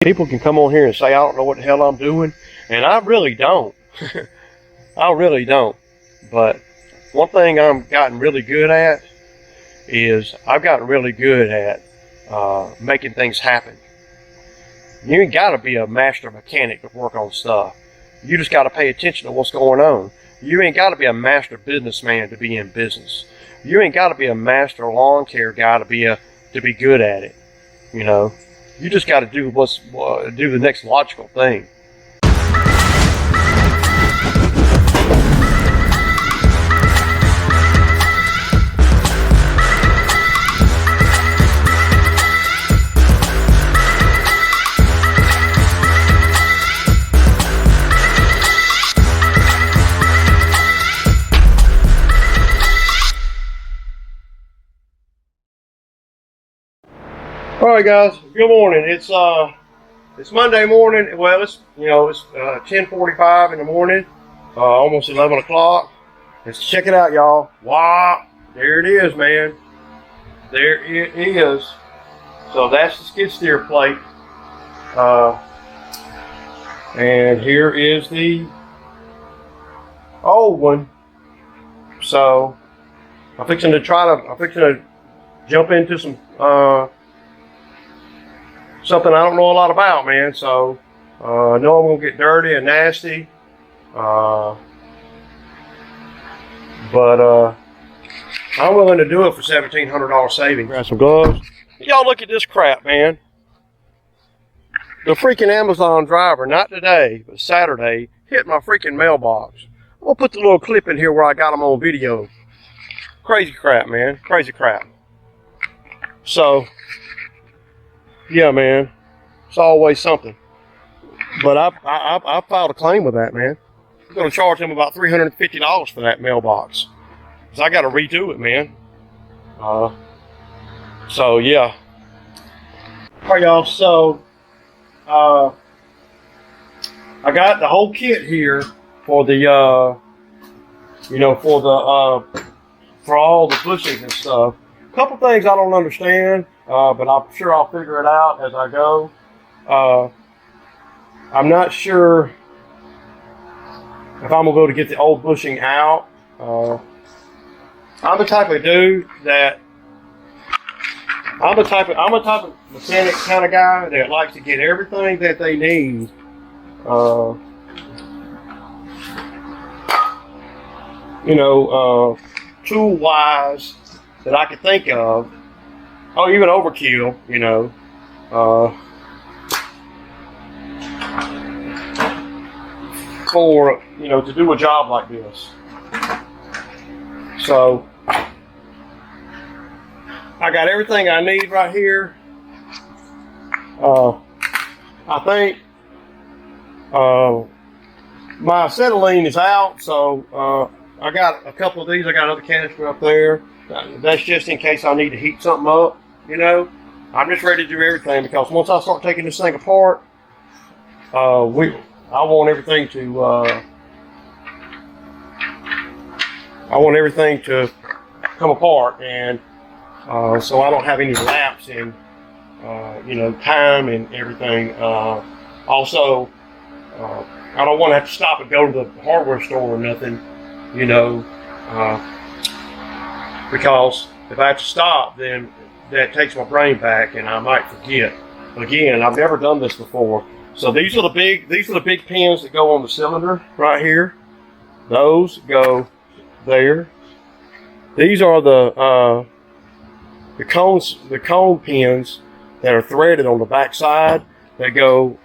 People can come on here and say I don't know what the hell I'm doing, and I really don't. I really don't. But one thing I've gotten really good at is I've gotten really good at making things happen. You ain't got to be a master mechanic to work on stuff. You just got to pay attention to what's going on. You ain't got to be a master businessman to be in business. You ain't got to be a master lawn care guy to be good at it. You know, you just got to do do the next logical thing. All right, guys. Good morning. It's Monday morning. Well, it's 10:45 in the morning, almost 11 o'clock. Let's check it out, y'all. Wow, there it is, man. There it is. So that's the skid steer plate, and here is the old one. So I'm fixing to jump into some something I don't know a lot about, man. So I know I'm gonna get dirty and nasty, but I'm willing to do it for $1,700 savings. Grab some gloves. Y'all look at this crap, man. The freaking Amazon driver, not today, but Saturday, hit my freaking mailbox. I'm gonna put the little clip in here where I got them on video. Crazy crap, man. Crazy crap. So yeah, man, it's always something. But I filed a claim with that, man. I'm gonna charge him about $350 for that mailbox, cause I got to redo it, man. So yeah. All right, y'all. So I got the whole kit here for the for all the bushings and stuff. A couple things I don't understand. But I'm sure I'll figure it out as I go. I'm not sure if I'm gonna be able to get the old bushing out. I'm the type of dude that I'm a type of mechanic kind of guy that likes to get everything that they need. Tool wise that I could think of. Oh, even overkill, for, to do a job like this. So, I got everything I need right here. I think my acetylene is out, so I got a couple of these. I got another canister up there. That's just in case I need to heat something up, I'm just ready to do everything, because once I start taking this thing apart, I want everything to come apart, and so I don't have any lapse in time and everything. Also, I don't want to have to stop and go to the hardware store or nothing, because if I have to stop, then that takes my brain back and I might forget. Again, I've never done this before. So these are the big pins that go on the cylinder right here. Those go there. These are the cone pins that are threaded on the back side that go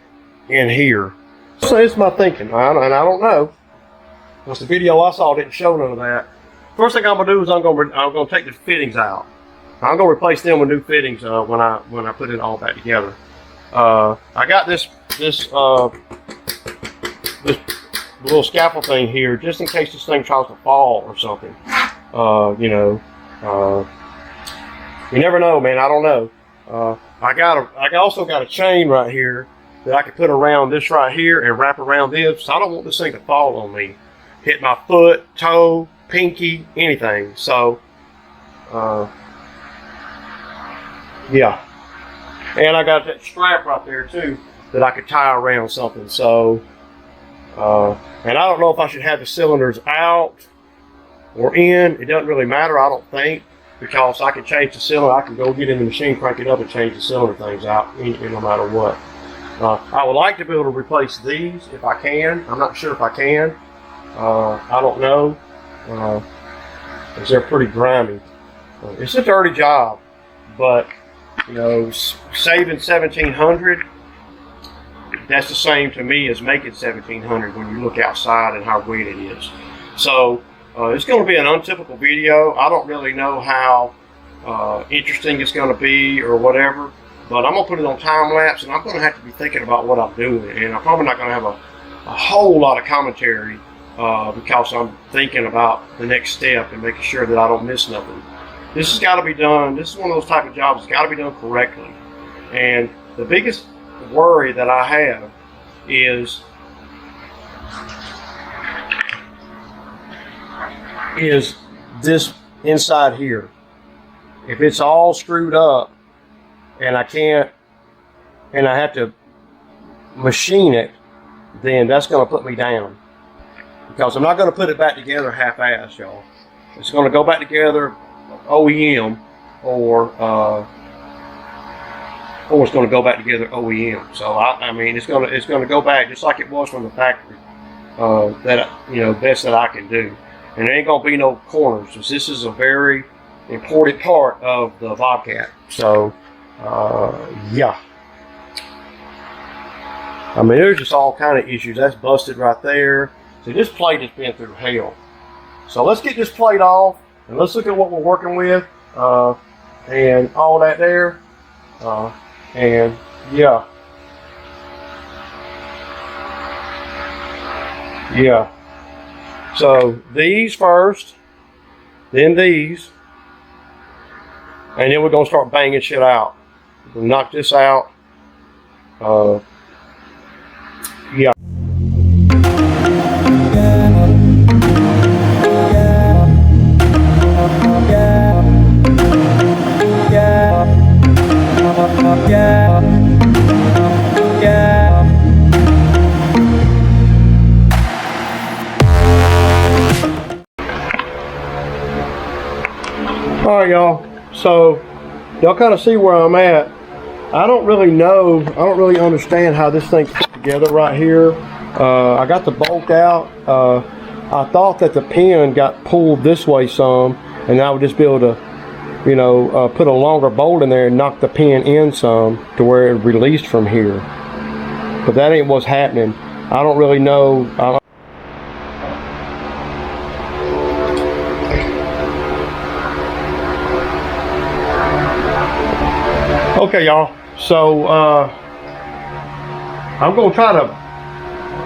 in here. So it's my thinking, and I don't know, because the video I saw didn't show none of that. First thing I'm gonna do is I'm gonna take the fittings out. I'm gonna replace them with new fittings when I put it all back together. I got this little scaffold thing here just in case this thing tries to fall or something. You never know, man. I don't know. I also got a chain right here that I can put around this right here and wrap around this. So I don't want this thing to fall on me, hit my foot, toe, pinky, anything. So yeah, and I got that strap right there too that I could tie around something. So, and I don't know if I should have the cylinders out or in. It doesn't really matter, I don't think, because I can change the cylinder. I can go get in the machine, crank it up, and change the cylinder things out no matter what. I would like to be able to replace these if I can. I'm not sure if I can. I don't know, because they're pretty grimy. It's a dirty job, but you know, saving $1,700, that's the same to me as making $1,700 when you look outside and how wet it is. So it's going to be an untypical video. I don't really know how interesting it's going to be or whatever, but I'm going to put it on time lapse, and I'm going to have to be thinking about what I'm doing, and I'm probably not going to have a whole lot of commentary because I'm thinking about the next step and making sure that I don't miss nothing. This has got to be done. This is one of those type of jobs that's got to be done correctly. And the biggest worry that I have is this inside here. If it's all screwed up and I can't, and I have to machine it, then that's going to put me down. Because I'm not going to put it back together half-assed, y'all. It's going to go back together OEM, or it's going to go back together OEM. So I mean, it's going to go back just like it was from the factory. That, you know, best that I can do. And there ain't going to be no corners, because this is a very important part of the Bobcat. So yeah. I mean, there's just all kind of issues. That's busted right there. See, this plate has been through hell. So let's get this plate off, and let's look at what we're working with, and all that there, and yeah. So these first, then these, and then we're gonna start banging shit out. We'll knock this out. Yeah. Alright, y'all, so y'all kind of see where I'm at. I don't really know, I don't really understand how this thing's put together right here. I got the bolt out. I thought that the pin got pulled this way some, and I would just be able to, you know, put a longer bolt in there and knock the pin in some to where it released from here. But that ain't what's happening. I don't really know. Okay, y'all, so I'm going to try to,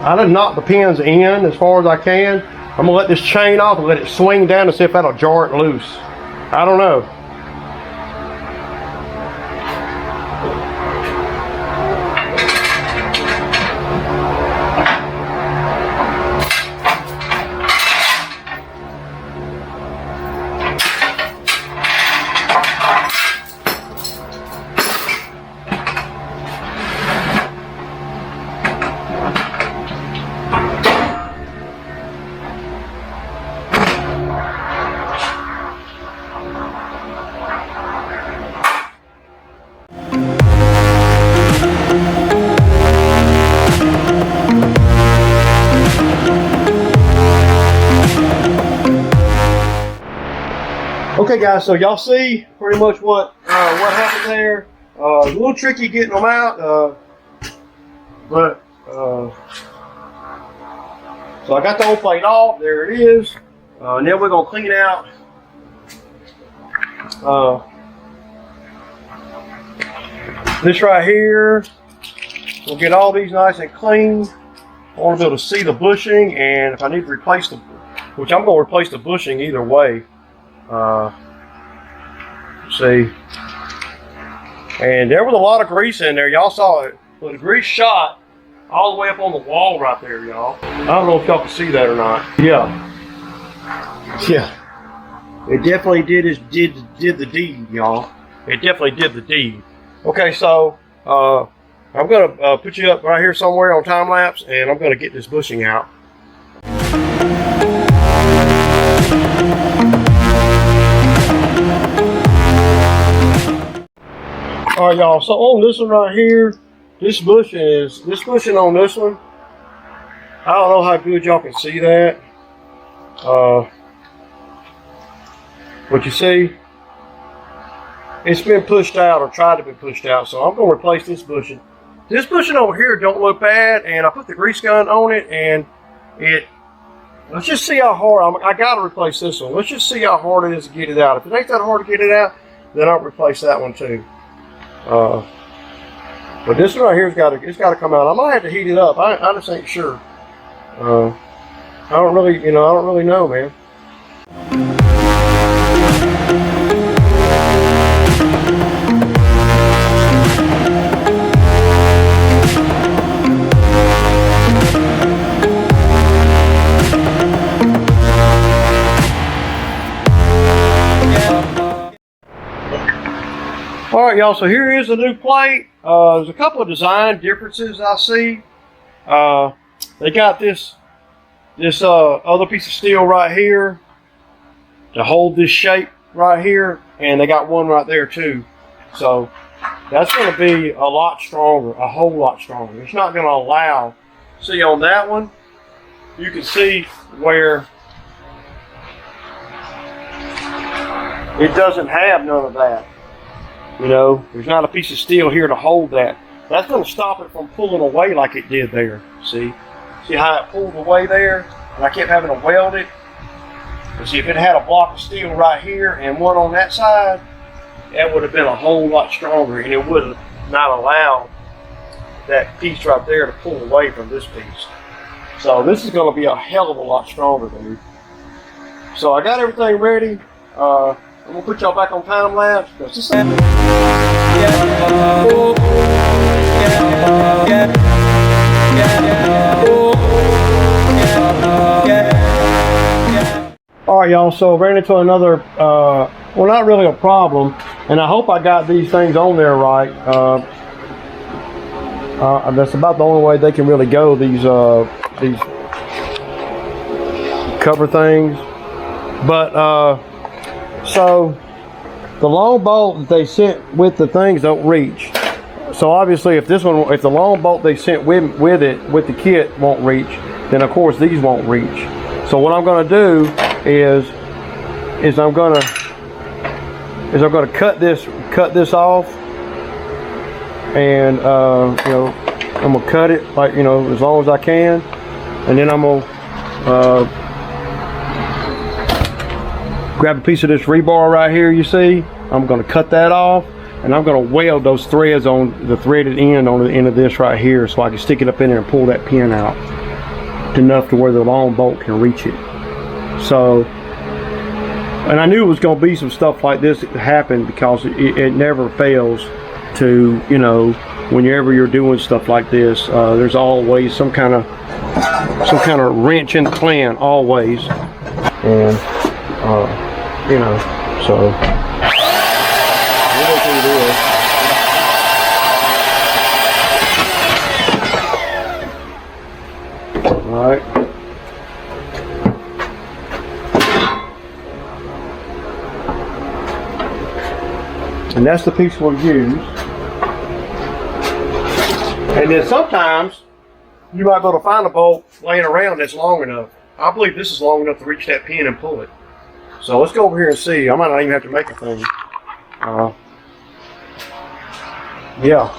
I done knock the pins in as far as I can. I'm going to let this chain off and let it swing down to see if that'll jar it loose. I don't know. Okay, guys, so y'all see pretty much what happened there. A little tricky getting them out, but so I got the old plate off. There it is. Now we're gonna clean out this right here. We'll get all these nice and clean. I want to be able to see the bushing, and if I need to replace the, which I'm gonna replace the bushing either way. See, and there was a lot of grease in there. Y'all saw it, but the grease shot all the way up on the wall right there, y'all. I don't know if y'all can see that or not. Yeah, it definitely did the deed, y'all. It definitely did the deed. Okay, so I I'm going to put you up right here somewhere on time lapse, and I'm going to get this bushing out. All right, y'all. So on this one right here, this bushing on this one. I don't know how good y'all can see that. But you see, it's been pushed out or tried to be pushed out. So I'm going to replace this bushing. This bushing over here don't look bad, and I put the grease gun on it, and let's just see how hard, I got to replace this one. Let's just see how hard it is to get it out. If it ain't that hard to get it out, then I'll replace that one too. But this one right here it's got to come out. I might have to heat it up. I just ain't sure. I don't really know, man. All right, y'all, so here is the new plate. There's a couple of design differences I see. They got this other piece of steel right here to hold this shape right here, and they got one right there too. So that's going to be a lot stronger, a whole lot stronger. It's not going to allow, see on that one, you can see where it doesn't have none of that. You know, there's not a piece of steel here to hold that. That's going to stop it from pulling away like it did there. See how it pulled away there? And I kept having to weld it. But see, if it had a block of steel right here and one on that side, that would have been a whole lot stronger, and it would have not allowed that piece right there to pull away from this piece. So this is going to be a hell of a lot stronger, dude. So I got everything ready. I'm going to put y'all back on time lapse. Alright, y'all, so ran into another, well, not really a problem, and I hope I got these things on there right. That's about the only way they can really go, these cover things. But, so the long bolt that they sent with the things don't reach. So obviously, if the long bolt they sent with the kit won't reach, then of course these won't reach. So what I'm going to do is I'm going to cut this off, and I'm going to cut it like, as long as I can, and then I'm going to grab a piece of this rebar right here, you see. I'm going to cut that off, and I'm going to weld those threads on the threaded end on the end of this right here, so I can stick it up in there and pull that pin out enough to where the long bolt can reach it. So, and I knew it was going to be some stuff like this that happen, because it never fails to, whenever you're doing stuff like this, there's always some kind of wrench in the plan, always. And so we'll go through this. All right. And that's the piece we'll use. And then sometimes you might be able to find a bolt laying around that's long enough. I believe this is long enough to reach that pin and pull it. So let's go over here and see. I might not even have to make a thing. Yeah.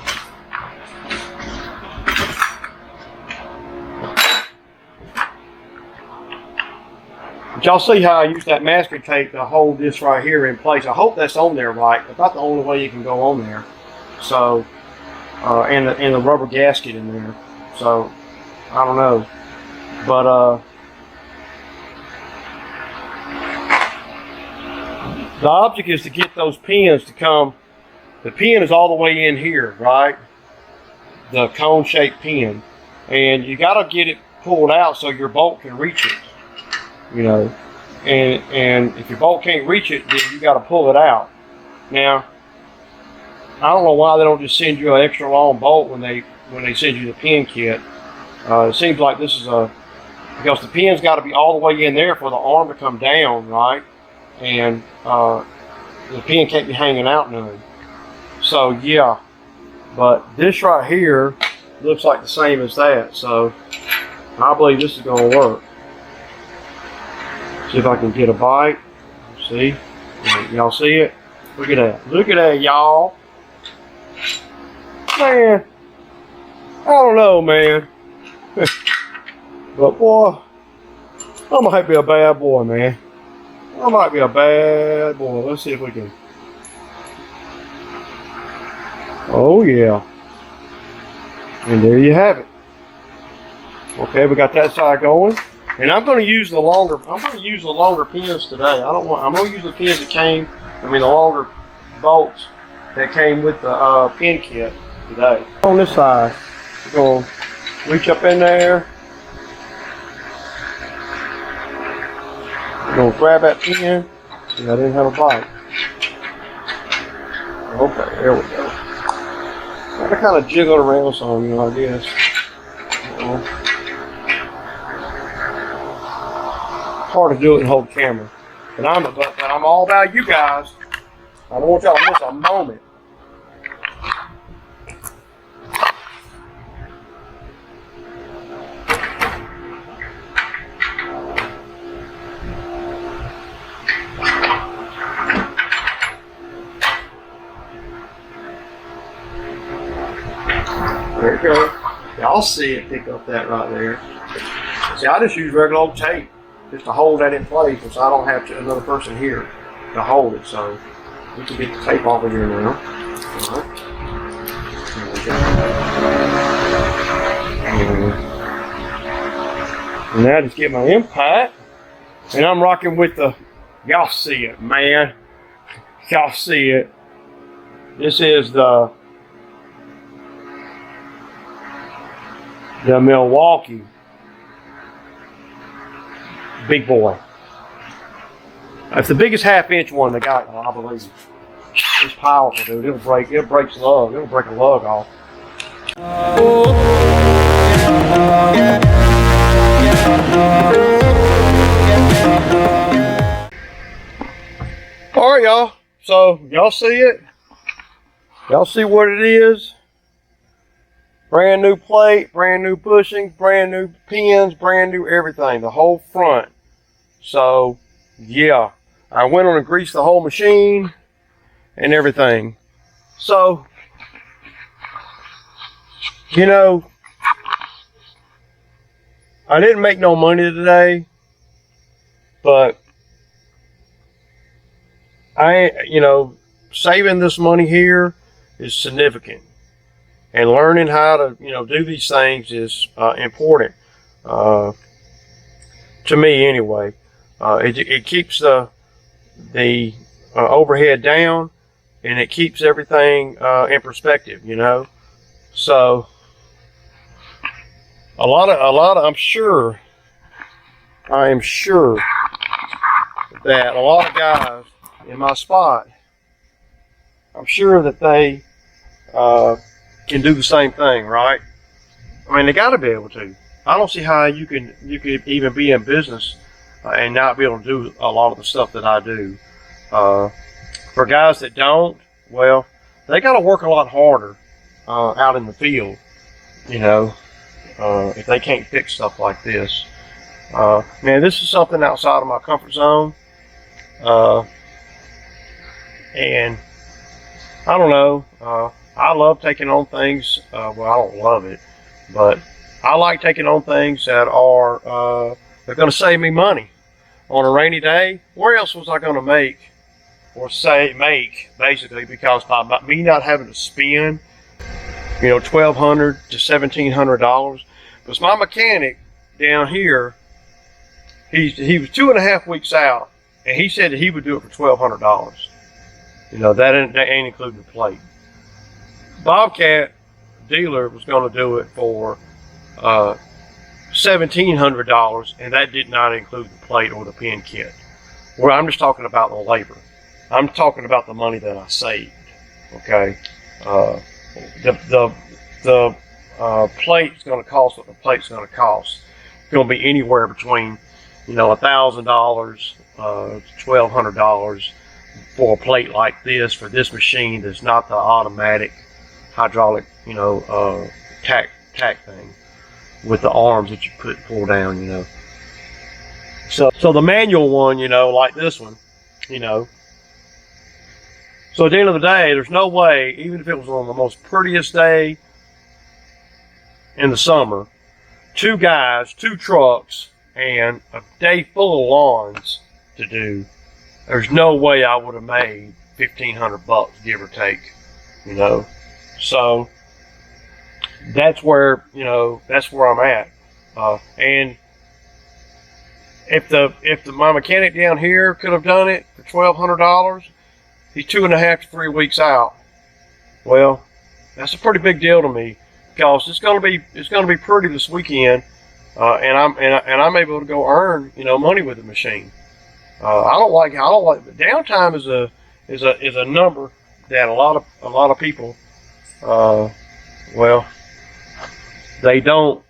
But y'all see how I use that masking tape to hold this right here in place. I hope that's on there right. That's not the only way you can go on there. So, and the rubber gasket in there. So, I don't know. But, the object is to get those pins to come. The pin is all the way in here, right? The cone-shaped pin. And you got to get it pulled out so your bolt can reach it. And if your bolt can't reach it, then you got to pull it out. Now, I don't know why they don't just send you an extra long bolt when they send you the pin kit. It seems like this is because the pin's got to be all the way in there for the arm to come down, right? And the pin can't be hanging out none. So yeah, but this right here looks like the same as that. So I believe this is going to work. See if I can get a bite. See? Y'all see it? Look at that. Look at that, y'all. Man, I don't know, man. But boy, I might be a bad boy, man. I might be a bad boy. Let's see if we can. Oh yeah. And there you have it. Okay, we got that side going. And I'm going to use the longer. I'm going to use the longer pins today. I'm going to use the pins that came. The longer bolts that came with the pin kit today. On this side, we're going to reach up in there. We're going to grab that pin. See, I didn't have a bite. Okay, there we go. I kind of jiggle around some, I guess. Hard to do it and hold the camera. But I'm all about you guys. I don't want y'all to miss a moment. There you go. Y'all see it pick up that right there. See, I just use regular old tape just to hold that in place, so I don't have another person here to hold it. So we can get the tape off of here now. All right. There we go. And now just get my impact, and I'm rocking with the. Y'all see it, man. Y'all see it. This is the Milwaukee big boy. That's the biggest half-inch one they got, I believe. It's powerful, dude. It'll break lug. It'll break a lug off. All right, y'all. So y'all see it? Y'all see what it is? Brand new plate, brand new bushings, brand new pins, brand new everything, the whole front. So, yeah, I went on and greased the whole machine and everything. So, I didn't make no money today, but saving this money here is significant. And learning how to, do these things is important to me, anyway. It keeps the overhead down, and it keeps everything in perspective, So a lot of, I am sure that a lot of guys in my spot, I'm sure that they can do the same thing, right? They got to be able to. I don't see how you could even be in business and not be able to do a lot of the stuff that I do. For guys that don't, well, they got to work a lot harder out in the field, if they can't fix stuff like this. Man, this is something outside of my comfort zone, and I don't know. I love taking on things. Well, I don't love it, but I like taking on things that are they're going to save me money on a rainy day. Where else was I going to make basically? Because by me not having to spend, $1,200 to $1,700. Because my mechanic down here, he was 2.5 weeks out, and he said that he would do it for $1,200. That ain't including the plate. Bobcat dealer was going to do it for $1,700, and that did not include the plate or the pin kit. Well, I'm just talking about the labor. I'm talking about the money that I saved. Okay, Uh, the plate's going to cost what the plate's going to cost. It's going to be anywhere between, $1,000, $1,200 for a plate like this for this machine that's not the automatic hydraulic, tack thing with the arms that you pull down, So the manual one, like this one, So at the end of the day, there's no way, even if it was on the most prettiest day in the summer, 2 guys, 2 trucks, and a day full of lawns to do, there's no way I would have made $1,500, give or take, So that's where, that's where I'm at. And if my mechanic down here could have done it for $1,200, he's 2.5 to 3 weeks out. Well, that's a pretty big deal to me, because it's gonna be pretty this weekend, and I'm able to go earn money with the machine. I don't like the downtime is a number that a lot of people they don't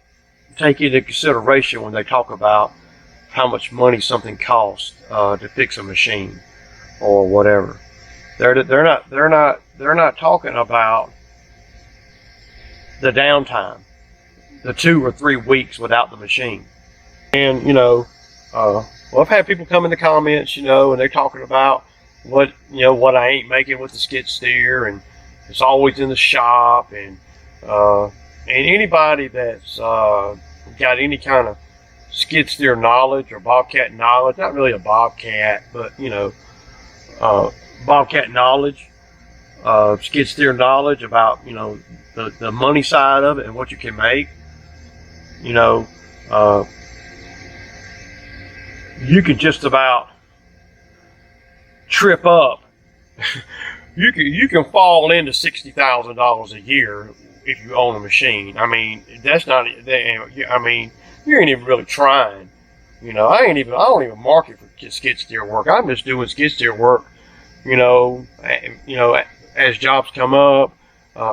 take into consideration when they talk about how much money something costs to fix a machine or whatever. They're not talking about the downtime, the 2 or 3 weeks without the machine. And I've had people come in the comments, and they're talking about what I ain't making with the skid steer, and it's always in the shop, and anybody that's got any kind of skid steer knowledge or Bobcat knowledge, not really a Bobcat, but Bobcat knowledge, skid steer knowledge about the money side of it and what you can make. You can just about trip up. you can fall into $60,000 a year if you own a machine. I mean, that's not. I mean, you ain't even really trying. I don't even market for skid steer work. I'm just doing skid steer work. As jobs come up,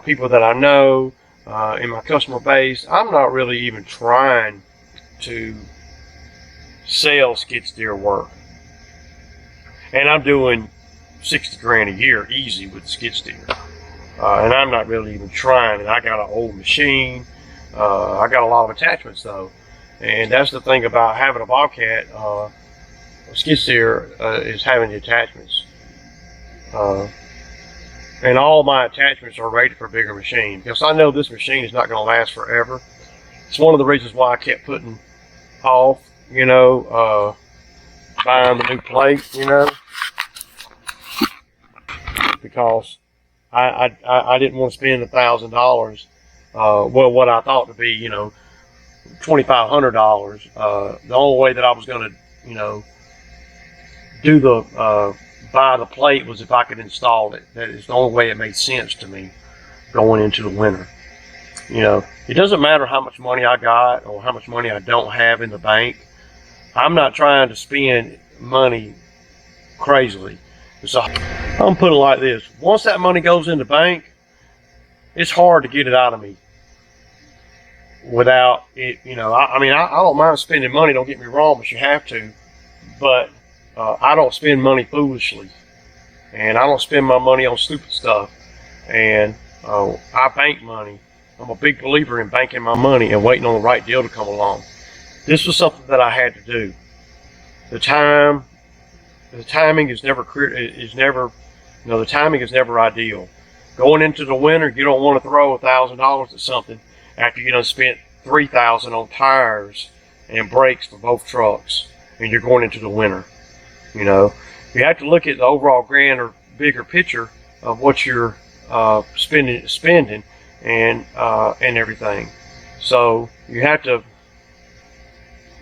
people that I know in my customer base, I'm not really even trying to sell skid steer work. And I'm doing $60,000 a year easy with the skid steer. And I'm not really even trying. And I got an old machine. I got a lot of attachments though. And that's the thing about having a Bobcat skid steer is having the attachments. And all my attachments are rated for bigger machines, because I know this machine is not going to last forever. It's one of the reasons why I kept putting off, buying the new plate, because I didn't want to spend $1,000. What I thought to be, $2,500. The only way that I was going to, do the buy the plate was if I could install it. That is the only way it made sense to me going into the winter. It doesn't matter how much money I got or how much money I don't have in the bank. I'm not trying to spend money crazily. So I'm putting it like this. Once that money goes in the bank, it's hard to get it out of me without it. I don't mind spending money, don't get me wrong, but you have to. But I don't spend money foolishly, and I don't spend my money on stupid stuff, and I bank money. I'm a big believer in banking my money and waiting on the right deal to come along. This was something that I had to do. The timing is never the timing is never ideal. Going into the winter, you don't want to throw $1,000 at something after you done spent $3,000 on tires and brakes for both trucks, and you're going into the winter. You have to look at the overall grander, bigger picture of what you're spending and everything. So you have to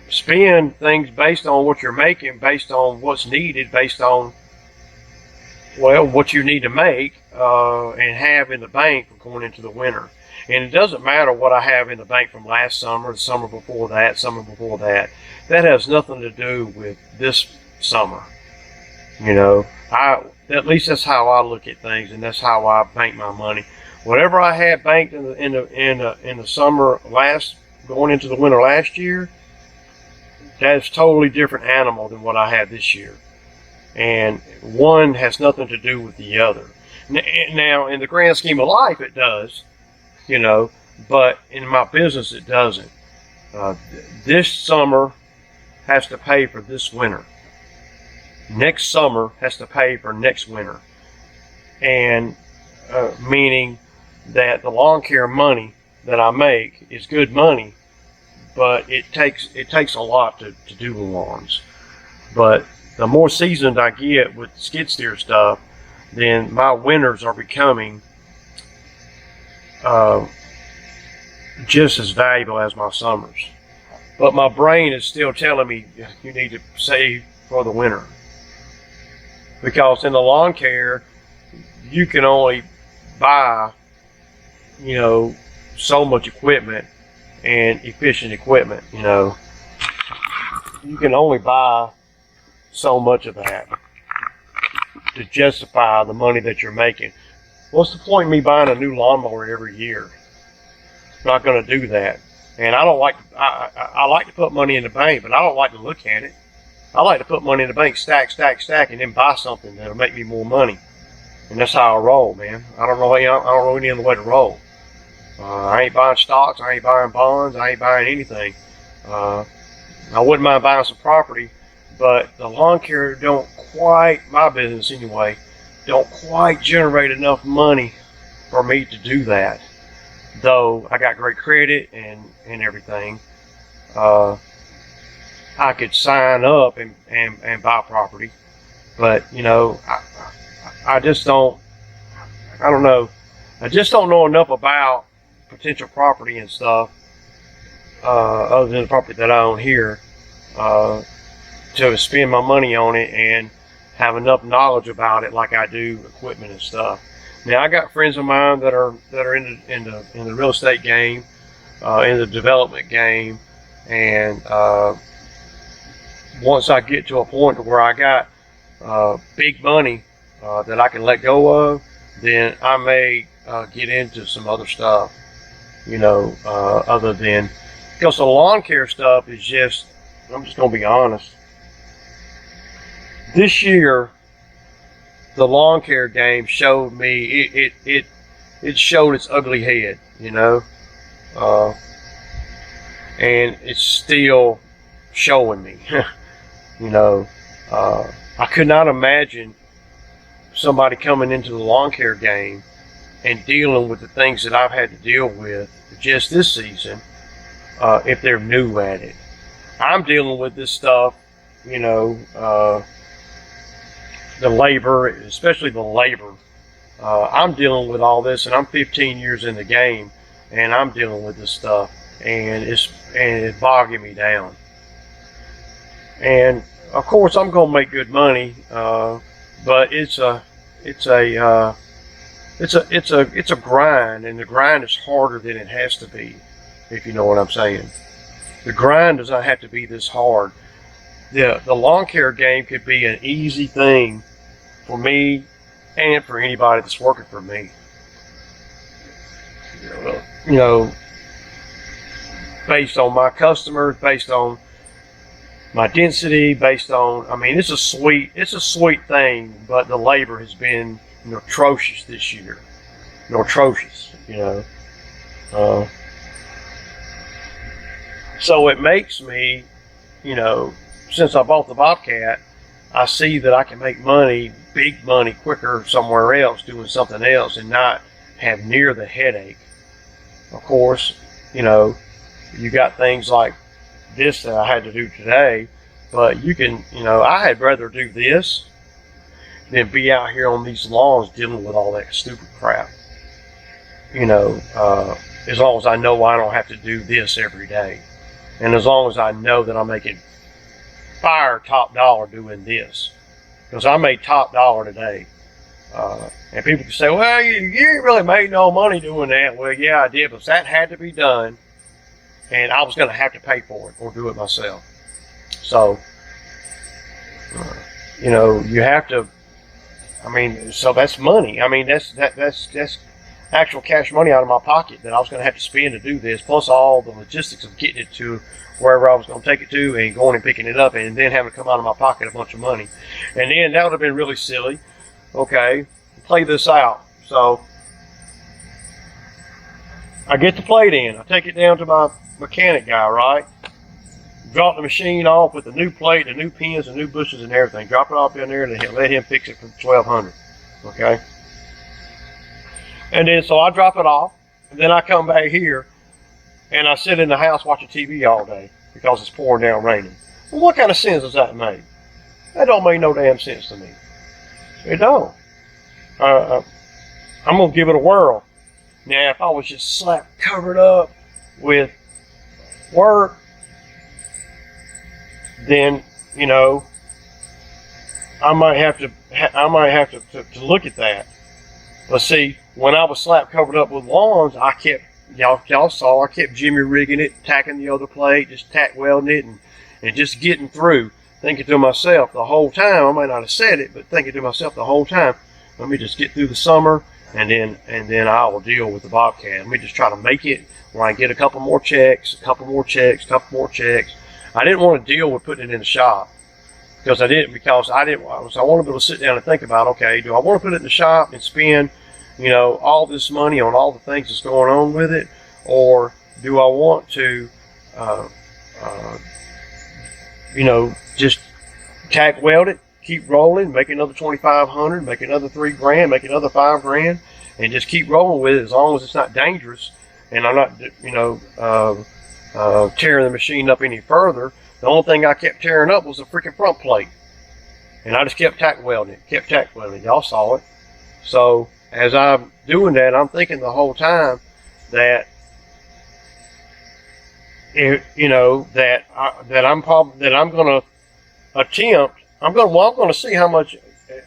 spend things based on what you're making, based on what's needed, based on what you need to make and have in the bank for going into the winter. And it doesn't matter what I have in the bank from last summer, the summer before that, summer before that. That has nothing to do with this summer. At least that's how I look at things, and that's how I bank my money. whatever I had banked in the summer going into the winter last year, that's totally different animal than what I have this year. And one has nothing to do with the other. Now, in the grand scheme of life, it does, you know, but in my business, it doesn't. This summer has to pay for this winter. Next summer has to pay for next winter. And meaning that the lawn care money that I make is good money, but it takes a lot to do the lawns. But the more seasoned I get with skid steer stuff, then my winters are becoming just as valuable as my summers. But my brain is still telling me you need to save for the winter. Because in the lawn care, you can only buy, you know, so much equipment and efficient equipment, you know. You can only buy so much of that to justify the money that you're making. What's the point in me buying a new lawnmower every year? I'm not going to do that. And I don't like, I like to put money in the bank, but I don't like to look at it. I like to put money in the bank, stack, and then buy something that'll make me more money. And that's how I roll, man. I don't know any other way to roll. I ain't buying stocks, I ain't buying bonds, I ain't buying anything. I wouldn't mind buying some property, but the lawn care don't quite, my business anyway, don't quite generate enough money for me to do that. Though I got great credit and everything, I could sign up and buy property, but you know, I just don't, I don't know, I just don't know enough about potential property and stuff, other than the property that I own here, to spend my money on it and have enough knowledge about it like I do equipment and stuff. Now I got friends of mine that are in the real estate game, in the development game, and once I get to a point where I got big money that I can let go of, then I may get into some other stuff, you know, other than, because the lawn care stuff is just, I'm just gonna be honest. This year, the lawn care game showed me, it showed its ugly head, you know, and it's still showing me, you know. I could not imagine somebody coming into the lawn care game and dealing with the things that I've had to deal with just this season, if they're new at it. I'm dealing with this stuff, you know, the labor, especially the labor. I'm dealing with all this, and I'm 15 years in the game, and I'm dealing with this stuff, and it's bogging me down. And of course, I'm gonna make good money, but it's a grind, and the grind is harder than it has to be, if you know what I'm saying. The grind does not have to be this hard. The lawn care game could be an easy thing for me and for anybody that's working for me. You know, based on my customers, based on my density, based on, I mean, it's a sweet thing, but the labor has been, you know, atrocious this year. You know, atrocious, you know. So it makes me, you know, since I bought the Bobcat, I see that I can make money, big money, quicker somewhere else, doing something else, and not have near the headache. Of course, you know, you got things like this that I had to do today, but you can, you know, I'd rather do this than be out here on these lawns dealing with all that stupid crap. You know, as long as I know I don't have to do this every day. And as long as I know that I'm making fire top dollar doing this. Because I made top dollar today. And people can say, well, you ain't really made no money doing that. Well, yeah, I did, but that had to be done. And I was going to have to pay for it or do it myself. So, you know, you have to, I mean, so that's money. I mean, that's actual cash money out of my pocket that I was going to have to spend to do this, plus all the logistics of getting it to wherever I was going to take it to and going and picking it up and then having to come out of my pocket a bunch of money. And then that would have been really silly. Okay, play this out. So I get the plate in. I take it down to my mechanic guy, right? Drop the machine off with the new plate, the new pins, the new bushes and everything. Drop it off in there and let him fix it for $1,200. Okay? And then so I drop it off, and then I come back here and I sit in the house watching TV all day because it's pouring down raining. Well, what kind of sense does that make? That don't make no damn sense to me. It don't. I'm gonna give it a whirl. Now, if I was just slap covered up with work, then you know I might have to look at that. But see, when I was slap covered up with lawns, I kept y'all saw I kept jimmy rigging it, tacking the other plate, just tack welding it, and just getting through, thinking to myself the whole time. I might not have said it, but thinking to myself the whole time, let me just get through the summer, and then I will deal with the Bobcat. Let me just try to make it where I get a couple more checks. I didn't want to deal with putting it in the shop because I wanted to be able to sit down and think about, okay, do I want to put it in the shop and spend, you know, all this money on all the things that's going on with it, or do I want to, you know, just tack weld it, keep rolling, make another $2,500, make another $3,000, make another $5,000, and just keep rolling with it as long as it's not dangerous and I'm not, you know, tearing the machine up any further. The only thing I kept tearing up was the freaking front plate, and I just kept tack welding it. Y'all saw it. So as I'm doing that, I'm thinking the whole time that I'm going to attempt. I'm going to see how much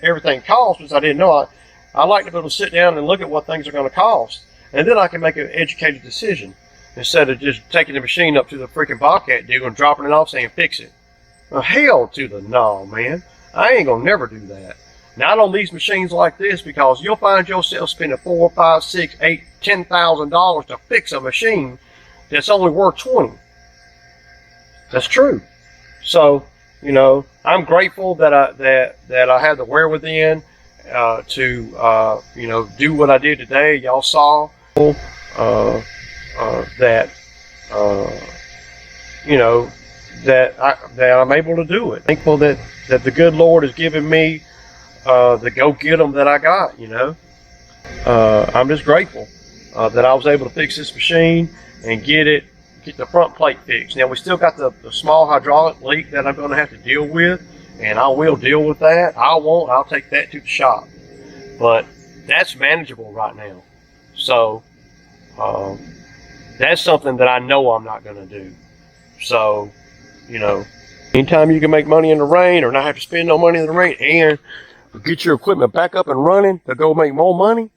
everything costs, because I didn't know. I like to be able to sit down and look at what things are going to cost, and then I can make an educated decision instead of just taking the machine up to the freaking Bobcat deal and dropping it off saying fix it. Well, hell to the no, man. I ain't gonna never do that. Not on these machines like this, because you'll find yourself spending $4, $5, $6, $8, $10,000 to fix a machine that's only worth $20. That's true. So, you know, I'm grateful that I had the wherewithal to you know, do what I did today. Y'all saw that you know, that I'm able to do it. Thankful that the good Lord has given me the go get 'em that I got. You know, I'm just grateful that I was able to fix this machine and get the front plate fixed. Now we still got the small hydraulic leak that I'm going to have to deal with, and I will deal with that. I'll take that to the shop, but that's manageable right now. So that's something that I know I'm not going to do. So, you know, anytime you can make money in the rain or not have to spend no money in the rain and get your equipment back up and running to go make more money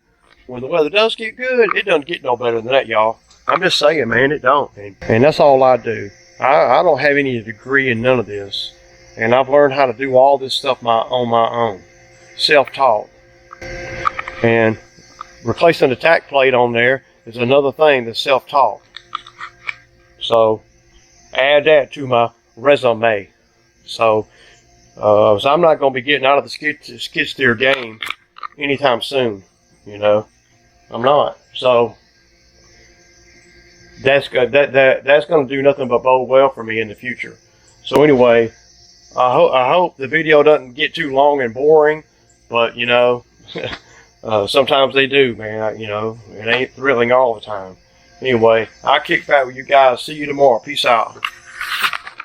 when the weather does get good, it doesn't get no better than that, y'all. I'm just saying, man, it don't. And that's all I do. I don't have any degree in none of this. And I've learned how to do all this stuff on my own. Self-taught. And replacing the tack plate on there is another thing that's self-taught. So add that to my resume. So I'm not going to be getting out of the skid steer game anytime soon. You know, I'm not. So that's good. That's going to do nothing but bode well for me in the future. So anyway, I hope the video doesn't get too long and boring. But you know, sometimes they do, man. You know, it ain't thrilling all the time. Anyway, I'll kick back with you guys. See you tomorrow. Peace out.